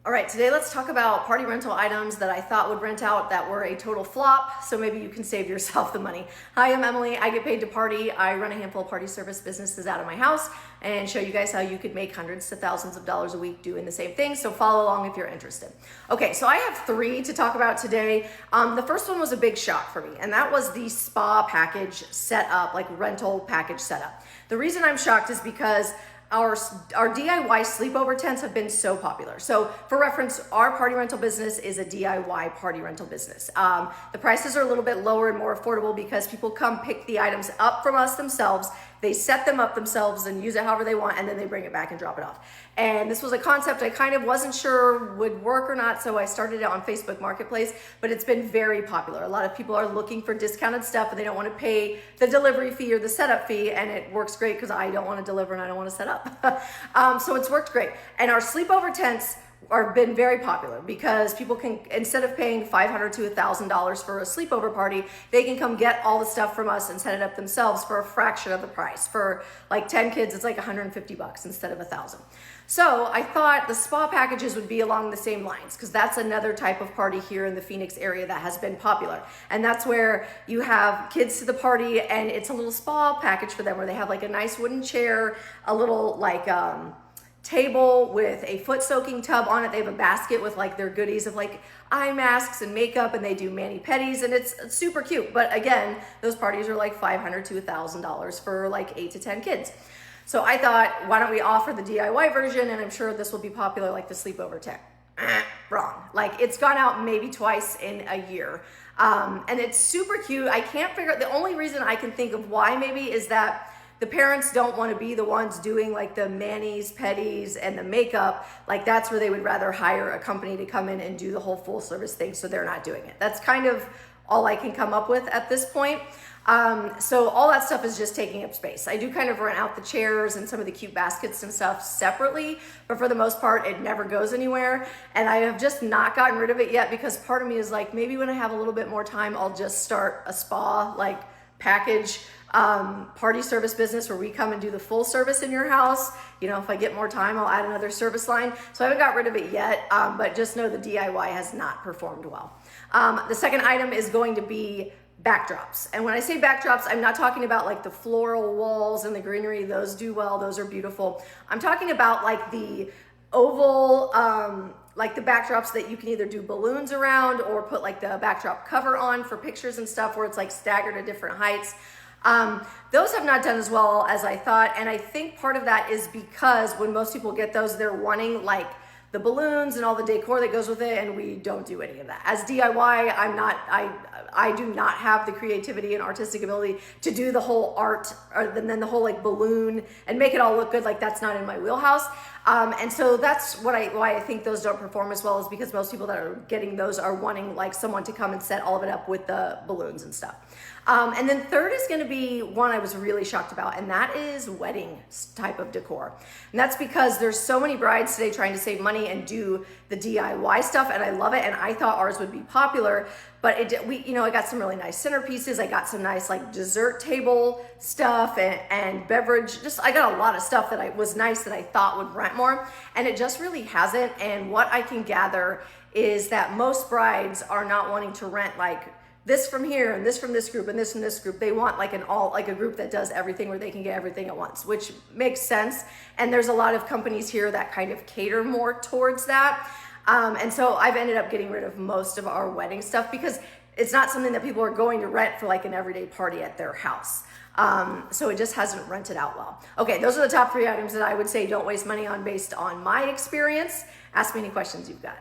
All right, today let's talk about party rental items that I thought would rent out that were a total flop, so maybe you can save yourself the money. Hi, I'm Emily. I get paid to party. I run a handful of party service businesses out of my house and show you guys how you could make hundreds to thousands of dollars a week doing the same thing, so follow along if you're interested. Okay, so I have three to talk about today. The first one was a big shock for me, and that was the spa package setup, like rental package setup. The reason I'm shocked is because our DIY sleepover tents have been so popular. So for reference, our party rental business is a DIY party rental business. The prices are a little bit lower and more affordable because people come pick the items up from us themselves. They set them up themselves and use it however they want, and then they bring it back and drop it off. And this was a concept I kind of wasn't sure would work or not, so I started it on Facebook Marketplace, but it's been very popular. A lot of people are looking for discounted stuff and they don't want to pay the delivery fee or the setup fee, and it works great because I don't want to deliver and I don't want to set up. So it's worked great. And our sleepover tents are been very popular because people can, instead of paying $500 to $1,000 for a sleepover party, they can come get all the stuff from us and set it up themselves for a fraction of the price. For like 10 kids, it's like $150 instead of $1,000. So I thought the spa packages would be along the same lines because that's another type of party here in the Phoenix area that has been popular. And that's where you have kids to the party and it's a little spa package for them where they have like a nice wooden chair, a little like, table with a foot soaking tub on it. They have a basket with like their goodies of like eye masks and makeup, and they do mani-pedis, and it's super cute. But again, those parties are like $500 to $1,000 for like 8 to 10 kids. So I thought, why don't we offer the DIY version, and I'm sure this will be popular like the sleepover tent. Wrong. Like it's gone out maybe twice in a year. And it's super cute. I can't figure out, the only reason I can think of why maybe is that the parents don't want to be the ones doing like the manis, pedis, and the makeup. Like that's where they would rather hire a company to come in and do the whole full service thing, so they're not doing it. That's kind of all I can come up with at this point. So all that stuff is just taking up space. I do kind of rent out the chairs and some of the cute baskets and stuff separately, but for the most part, it never goes anywhere. And I have just not gotten rid of it yet because part of me is like, maybe when I have a little bit more time, I'll just start a spa like package party service business where we come and do the full service in your house. You know, if I get more time, I'll add another service line. So I haven't got rid of it yet, but just know the DIY has not performed well. The second item is going to be backdrops. And when I say backdrops, I'm not talking about like the floral walls and the greenery. Those do well. Those are beautiful. I'm talking about like the oval, like the backdrops that you can either do balloons around or put like the backdrop cover on for pictures and stuff where it's like staggered at different heights. Those have not done as well as I thought, and I think part of that is because when most people get those, they're wanting like the balloons and all the decor that goes with it, and we don't do any of that. As DIY, I do not have the creativity and artistic ability to do the whole art or then the whole like balloon and make it all look good. Like that's not in my wheelhouse. And so that's why I think those don't perform as well, is because most people that are getting those are wanting like someone to come and set all of it up with the balloons and stuff. And then third is going to be one I was really shocked about, and that is wedding type of decor. And that's because there's so many brides today trying to save money and do the DIY stuff, and I love it, and I thought ours would be popular, but I got some really nice centerpieces. I got some nice like dessert table stuff and beverage. I got a lot of stuff that was nice that I thought would rent more, and it just really hasn't. And what I can gather is that most brides are not wanting to rent like this from here and this from this group and this from this group. They want like a group that does everything where they can get everything at once, which makes sense. And there's a lot of companies here that kind of cater more towards that. And so I've ended up getting rid of most of our wedding stuff because it's not something that people are going to rent for like an everyday party at their house. So it just hasn't rented out well. Okay, those are the top 3 items that I would say don't waste money on based on my experience. Ask me any questions you've got.